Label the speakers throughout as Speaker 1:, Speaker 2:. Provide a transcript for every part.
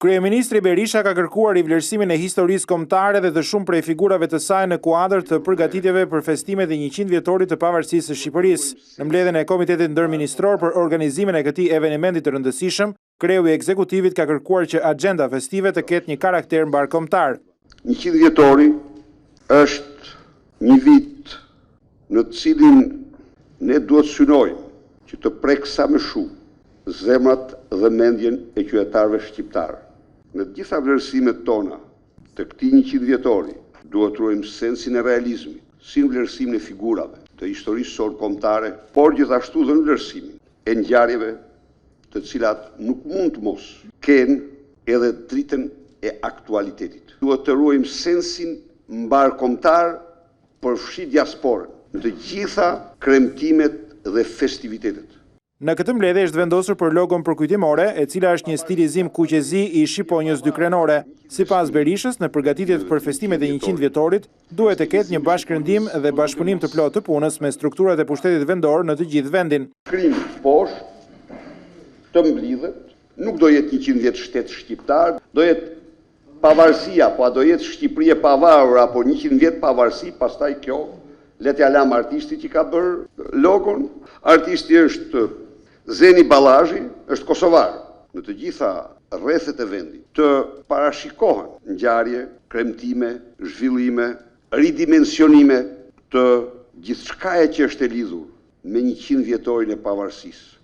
Speaker 1: Kryeministri Berisha ka kërkuar rivlerësimin e historisë kombëtare dhe të shumë prej figurave të saj në kuadër të përgatitjeve për festimet e 100 vjetorit të pavarësisë së Shqipërisë. Në mbledhjen e Komitetit Ndërministror për organizimin e këtij eventi të rëndësishëm, kreu i ekzekutivit ka kërkuar që agjenda festive të ketë një karakter mbarkombëtar.
Speaker 2: 100 vjetori është një vit në të cilin ne duhet synojmë që të prek sa më shumë zemrat dhe mendjen e qytetarëve shqiptarë. Në të gjitha vlerësimet tona të këtij 100 vjetori, duhet ruajmë sensin e realizmit, si në vlerësimin e figurave të historisë sor kombëtare, por gjithashtu dhe në vlerësimin e ngjarjeve të cilat nuk mund të mos kenë edhe dritën e aktualitetit. Duhet të ruajmë sensin mbarkombëtar përfshi diasporën në të gjitha kremtimet dhe festivitetet.
Speaker 1: Në këtë mbledhje është vendosur për logon përkujtimore, e cila është një stilizim kuqezi i shqiponjës dykrenore. Sipas Berishës, në përgatitjet për festimet e 100 vjetorit, duhet të ketë një bashkërendim dhe bashkëpunim të plotë të punës me strukturat e pushtetit vendor në të gjithë vendin.
Speaker 2: Krimi poshtë të mblidhet, nuk do jetë 100 vjet shtet shqiptar, do jetë pavarësia, po do jetë Shqipëri e pavarur apo 100 vjet pavarësi, pastaj kjo le t'ja lam artistit që ka bërë logon. Artisti është Zeni Ballazhi, është kosovar. Në të gjitha rrethet e vendit të parashikohen ngjarje, kremtime, zhvillime, ridimensionime të gjithçkaje që është e lidhur me 100 vjetorin e pavarësisë.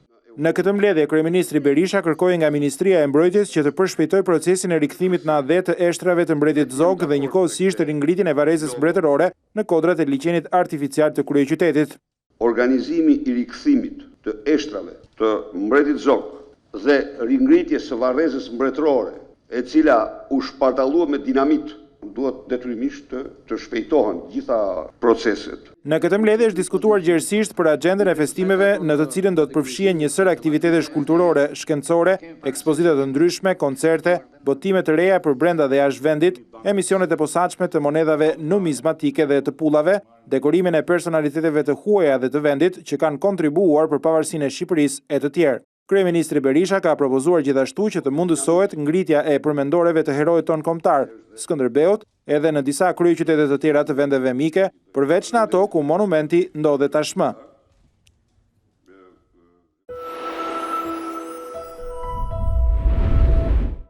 Speaker 1: Në këtë mbledhje, Kryeministri Berisha kërkoi nga Ministria e Mbrojtjes që të përshpejtojë procesin e rikthimit në adhe të eshtrave të mbretit Zog dhe njëkohësisht ringritjen e varrezës mbretërore në kodrat e liçenit artificial të kryeqytetit.
Speaker 2: Organizimi i rikthimit të eshtrave të mbretit Zog dhe ringritjes së varrezës mbretërore, e cila u shpartallua me dinamit, duhet detyrimisht të shpejtohen gjitha proceset.
Speaker 1: Në këtë mbledhje është diskutuar gjerësisht për agjendën e festimeve në të cilën do të përfshihen një sër aktivitetesh kulturore, shkencore, ekspozita të ndryshme, koncerte, botime të reja për brenda dhe jashtë vendit, emisionet e posaçme të monedhave numizmatike dhe të pullave, dekorimin e personaliteteve të huaja dhe të vendit që kanë kontribuar për pavarësinë e Shqipërisë e të tjerë. Kryeministri Berisha ka propozuar gjithashtu që të mundësohet ngritja e përmendoreve të herojët tonë kombëtar, Skënderbeut, edhe në disa kryeqytete të tjera të vendeve mike, përveç në ato ku monumenti ndodhet tashmë.